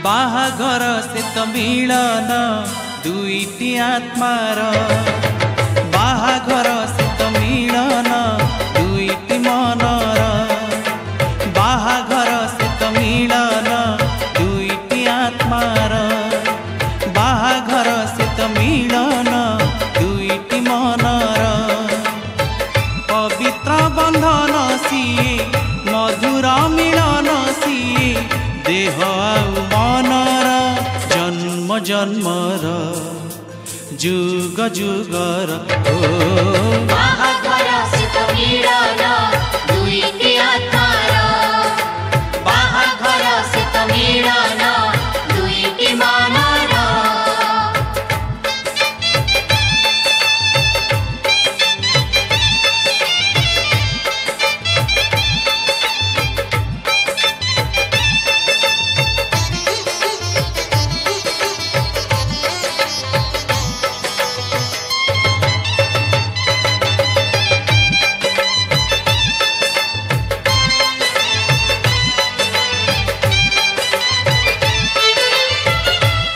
बाहाघर से तो मिलन दुईटी आत्मार बाहाघर से तो मिलन दुईटी मनर बाहाघर से तो मिलन दुईटी आत्मार बाहाघर से तो मिलन दुईटी मनर पवित्र बंधन सिए मधुर मिलन सिए देह आउ मनर जन्म जन्मर जुग जुगर बाहाघर से तो मिलन दुईटी आत्मार बाहाघर से तो मिलन दुईटी मनर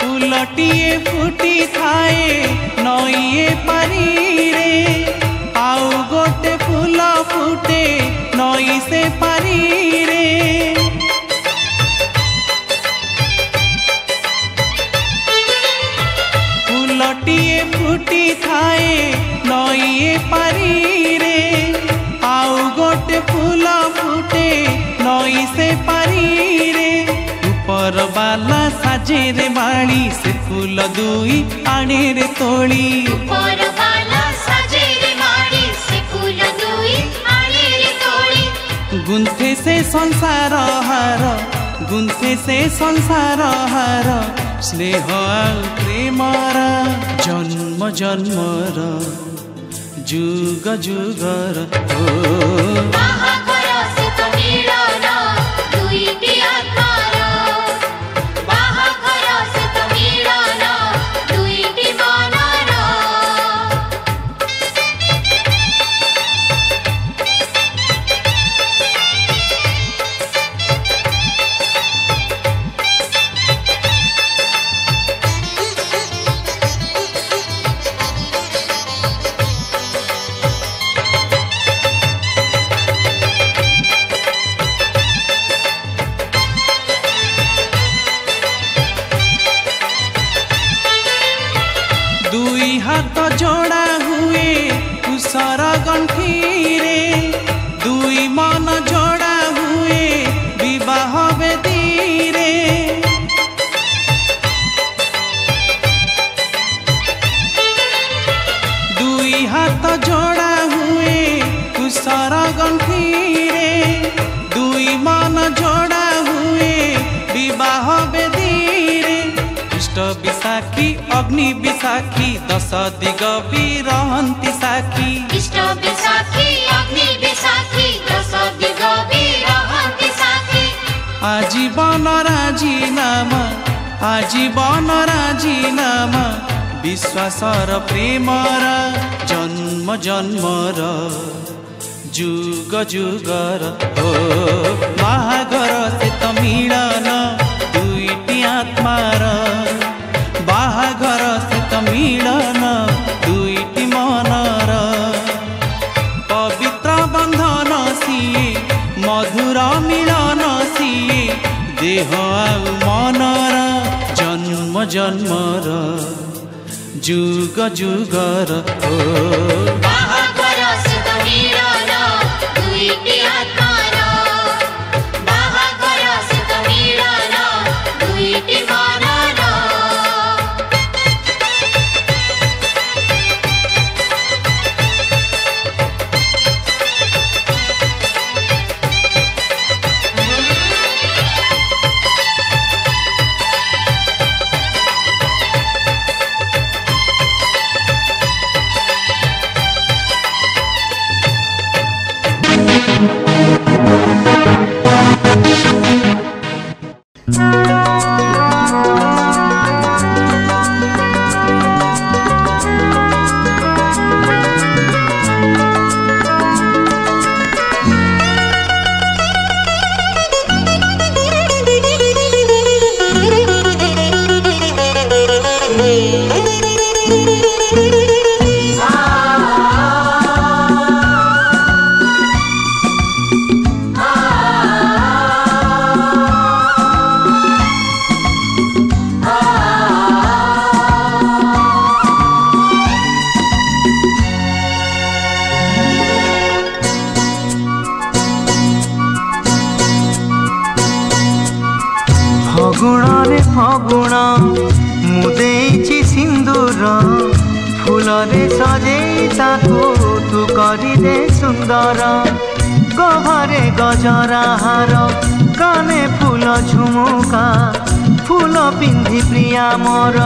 फुलटिए फुटी थाए नईए पारी रे आउ गोटे फूल फुटे नई से पारी रे फुलटिए फुटी थाए नईए पारी रे आउ गोटे फूल फुटे नई से पारी रे ऊपर बाला साजे रे माड़ी से फूल दुई आने रे तोड़ी ऊपर वाला साजे रे माड़ी से फूल दुई आने रे तोड़ी गुंथे से संसार हार गुंथे से संसार हार स्नेह आउ प्रेमर जन्म जन्मर जुग जुगर बाहाघर से तो मिलन दुईटी आत्मार बाहाघर से तो मिलन दुईटी मनर दुई हाथ जोड़ा हुए कुशर गंठी रे दुई मन जोड़ा हुए विवाह वेदी रे दुई हाथ जोड़ा हुए कुशर गंठी रे दुई मन जोड़ा हुए विवाह वेदी रे इष्ट विशाखी अग्नि विशाखी दश दिग बिरहंती साखी इष्ट विशाखी अग्नि विशाखी दश दिग बिरहंती साखी आजीवन राजीनामा आजीवन राजीनामा विश्वासर प्रेमर जन्म जन्मर जुग जुगर बाहाघर से तो मिलन दुईटी आत्मार बाहाघर से तो मिलन दुईटी मनर पवित्र बंधन सिए मधुर मिलन सिए देह आउ मनर जन्म जन्मर जुग जुगर बाहाघर से तो मिलन दुईटी आत्मार बाहाघर से तो मिलन दुईटी मनर गुणरे फगुण मुदेची सिंदूर फूलरे सजेई ताकू तू करी दे सुंदर गभरे गजरा हार काने फूल झुमुका फूल पिंधि प्रिया मोर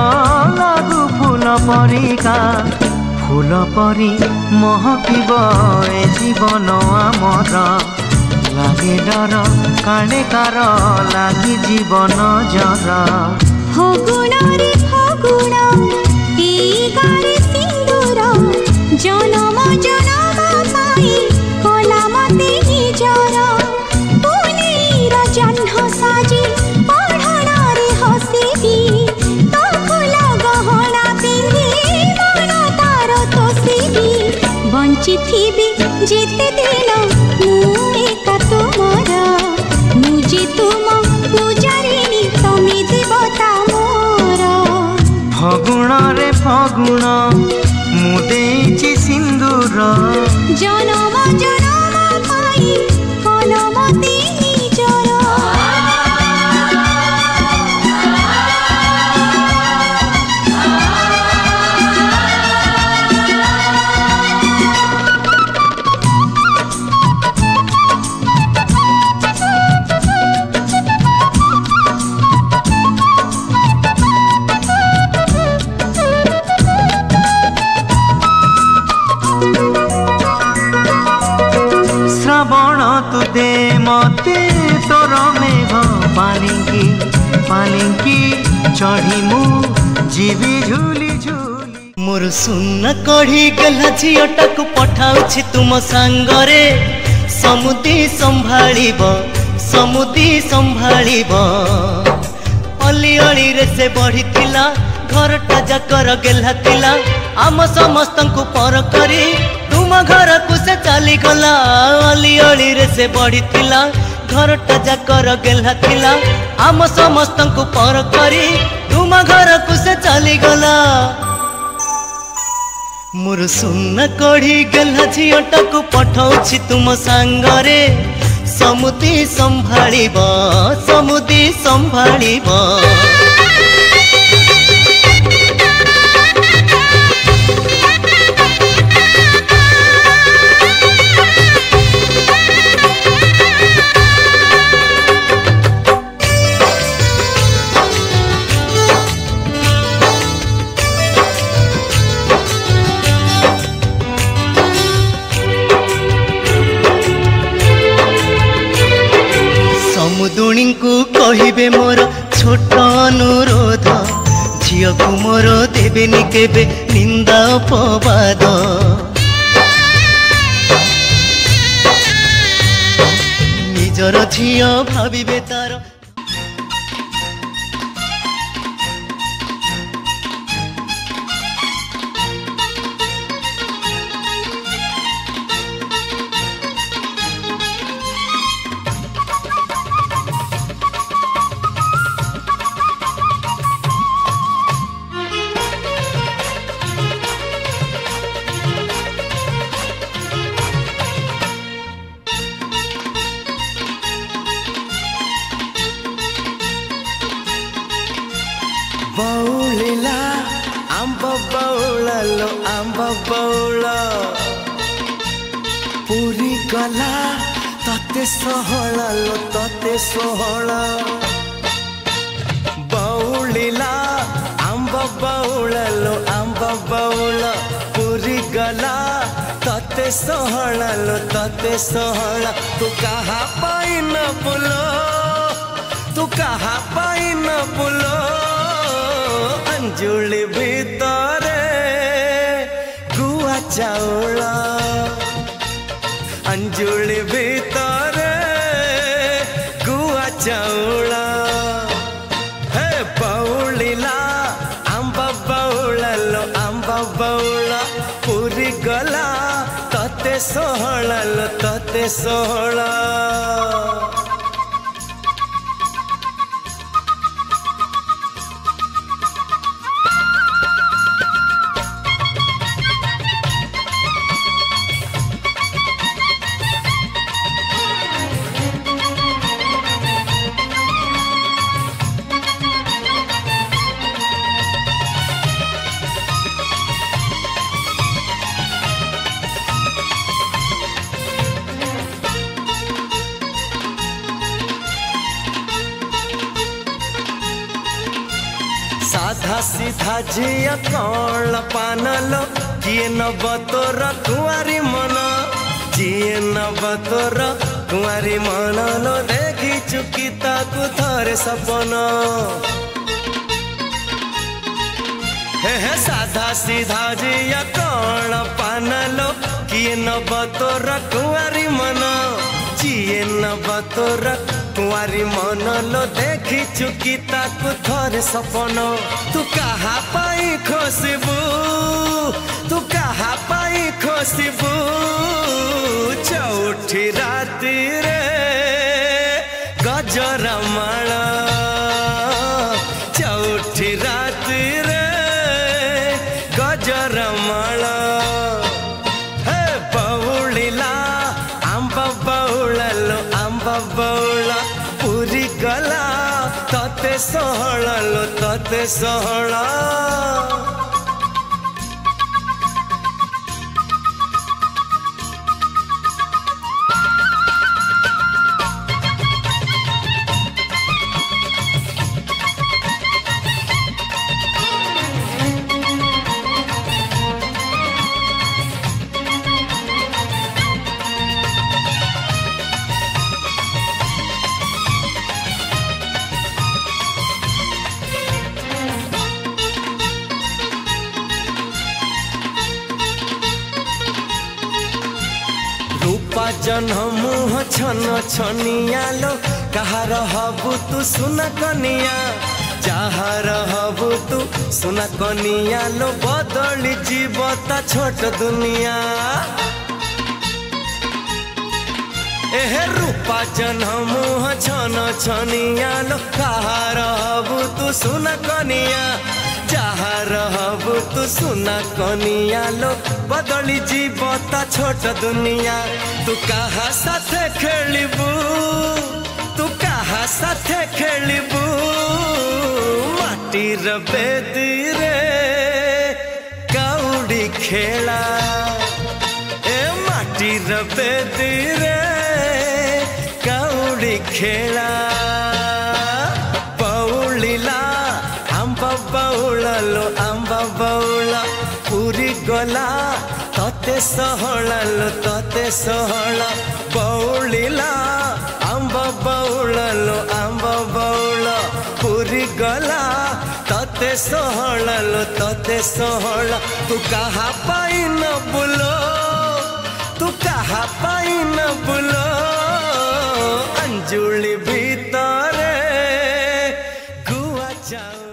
लागू फूल परिका फूल परी महकिब ए जीवन आमर लागे डर काणे कार लागी जीवन जर फगुण रे फगुण ए गारे सिंदूर जनम जनम पाई कला मते निजर पुनीर जह्न साजी पढ़ण रे हसिबी तो फूल गहना पिंधि मन तार तोसिबी बंची थिबी जेते दिन मु एका तुमर मुझे तुम पूजारिणी तमे देवता मोर फगुण रे फगुण मुदेची सिंदूर जनम जनम पाई कलम ते निजर श्रावण तु दे मते तोर मेघ पालिंकी चढ़ी मु जीवी झूली झूली मोर सुन कढ़ी गला झीटाक पठाउछि तुम सांगरे समुदी संभाळिब अली अली रे से बढ़िथिला घरटा जाकर गेला थिला आम समस्तंकु पर करी तुम घर को से चली गला अली अली रे से बढ़िथिला घरटा जाकर गेला थिला आम समस्तंकु पर करी तुम घर को से चली गला मोर सुन कढ़ी गेला झीटाक पठाउछि तुम सांगरे समुदी संभाळिब समुदुणी को कहिबे मोर छोट अनुरोध झियो को मोर देबेनी केबे निंदा अपवाद निजर झियो भाबिबे तार बौलिला आंब बौळलो आंब बौळ पुरी गला तते सोहळलो तते सोहळ बौलिला आंब बौळलो आंब बौळ पुरी गला तते सोहळलो तते सोहळ तू कहा पाइन बुलो तू कहा पाइन बुलो अंजुली भितरे गुआ चाउल अंजुली भितरे गुआ चाउल हे बौलिला आंब बौळलो आंब बौळ पुरी गला तते सोहळलो तते सोहळ साधा सीधा झिया कौन पानलो किए नब तोर कुआरी मन जिए नब तोर कुआरी मन लो देखी चुकी ताकू थरे सपन हे साधा सीधा झिया कौन पानलो किए नब तोर कुआरी मन जिए नब तोर कुआरी मन लो देखी चुकी ताकू थरे सपन तू कहा पाई खोसबू तू कहा पाई खोसबू चौठी राति रे गजरा माला चौठी राति रे गजरा माला हे बउलिला आंब बउला लो आंब बउला पूरी गला तते सहला लो तते सहला जन्ह मुह छन छनिया लो कहार हबु तू सुना कनिया जहार हबु तू सुना कनिया लो बदली जीवता छोट दुनिया एहे रूपा जन्ह मुह छन छनिया लो कहार हबु तू सुना कनिया जहार हबु तू सुना कनिया लो बदली जीवता छोट दुनिया तू कहा साथे खेलिबू तू कहा साथे खेलिबू माटीर बेदी रे कौड़ी खेला ए माटीर बेदी रे कौड़ी खेला बउलिला आंब बउला लो आंब बउला पूरी गला तते सहला लो तते सहला बउलिला आंब बउला लो आंब बउला पूरी गला तते सहला लो तते सहला तू कहा पाई न बुलो तू कहा पाई न बुलो अंजुली भीतरे गुआ चाउल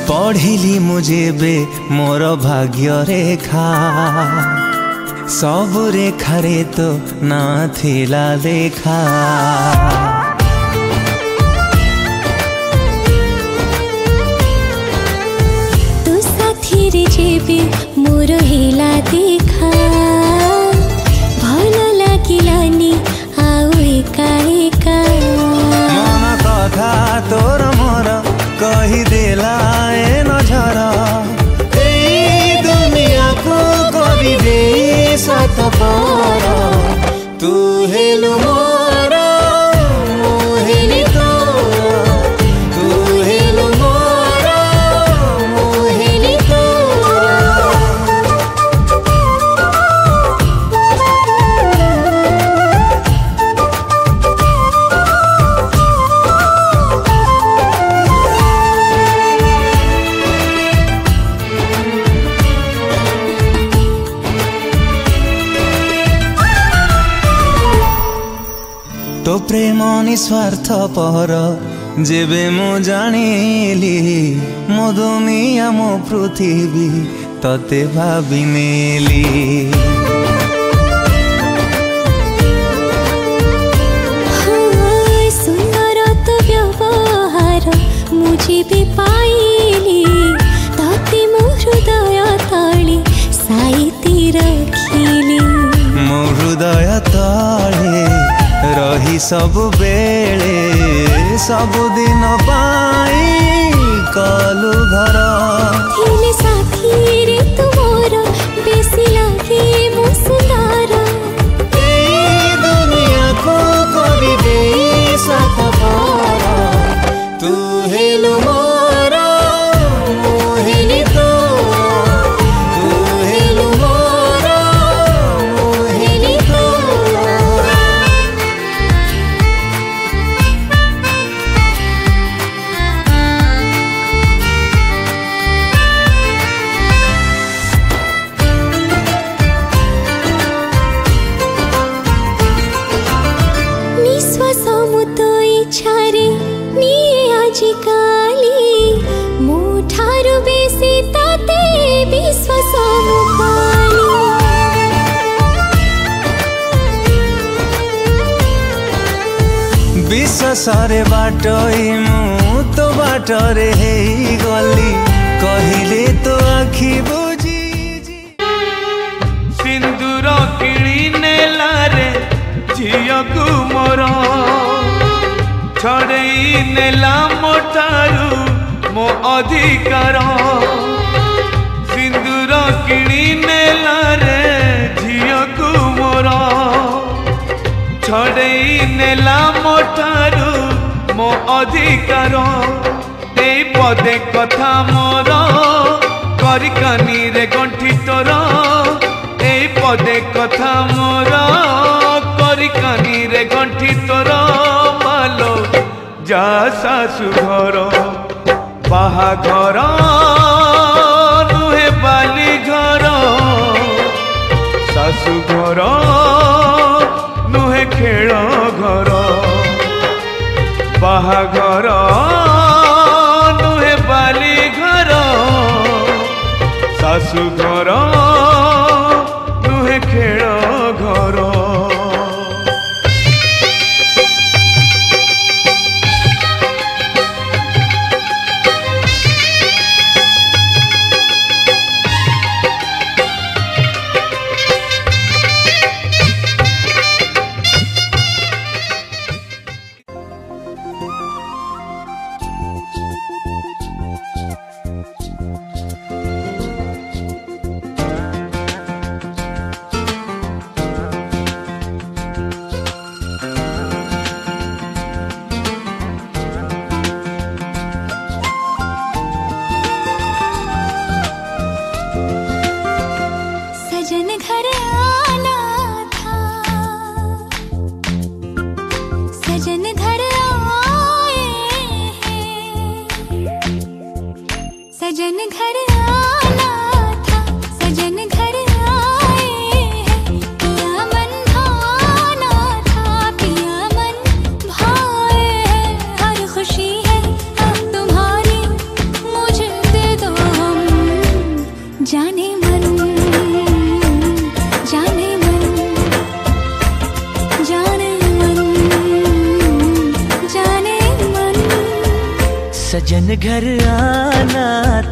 पढ़िली मुझे बे मोर भाग्य रेखा सब रेखारे तो ना थिला लेखा तू साथी रे जेबे मोर हेला देखा भल लागिलानी आउ एका एका मन कथा तोर मोर कहिदेला ए नजर ए दुनिया को करिबे साथ पार तू हेलु मोर मु हेली तोर तू हेलु मोर मु हेली तोर तो प्रेम निस्वार्थ पर जेबे मु जानिली मो दुनिया मो पृथ्वी तते भाबिनेली सुंदर तो व्यवहार मुझे भी पाइली ताते मो हृदय तले साइती रखिली मो हृदय तले रही सब बेले सब दिन पाई कलु घर थिले साथी रे तुमोर बेसी लागे मुस्तार दुनिया को करिबे साथ पारा तू हेलु मोर मोहिनी तो तू हेलु मोर मोहिनी तो निश्वास मुतो इच्छारे निये आजिकाली मुठारु बेसी ताते विश्वास मुकाली विश्वासरे बाटई मु तो बाटरे हे गली कहिले तो आखि बुझी सिंदूर किणी नेला रे झियो को मोर छड़ई नेला मोठारू मो अधिकार सिंदूर किणी नेला रे झियो को मोर छड़ई नेला मोठारू मो अधिकार ए पदे कथा मोर करिकानी रे गंठी तोर ए पदे कथा मोर करिकानी रे गंठी तोर मालो जा सासु घर बाहाघर नुहे बाली घर सासु घर नुहे खेल घर बाहाघर नुहे बाली घर सासु घर नुहे खेल घर सजन घर आना था सजन घर आए हैं सजन घर आना था सजन घर आए हैं पिया मन भाना था पिया मन भाए हैं हर खुशी है अब तुम्हारी मुझे दे दो हम जाने मन जाने मन जाने मन जाने मन सजन घर आना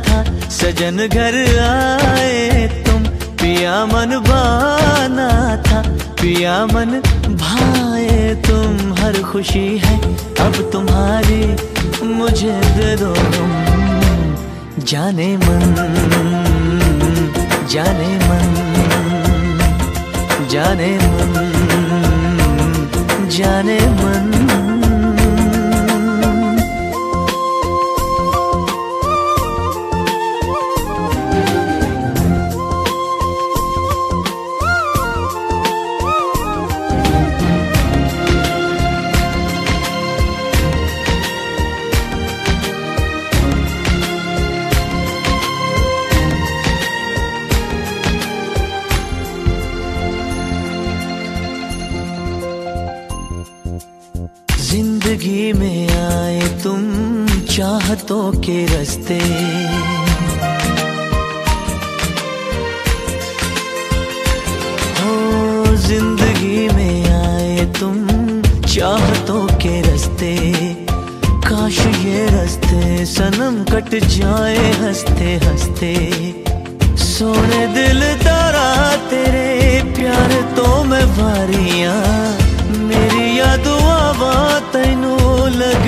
था सजन घर आए तुम पिया मन भाना था पिया मन भाए तुम हर खुशी है अब तुम्हारी मुझे दे दो तुम जाने मन जाने मन जाने मन जाने मन जिंदगी में आए तुम चाहतों के रास्ते हो जिंदगी में आए तुम चाहतों के रास्ते काश ये रास्ते सनम कट जाए हंसते हंसते सोने दिल तारा तेरे प्यार तो मैं वारियां मेरी याद आवा तैनू लग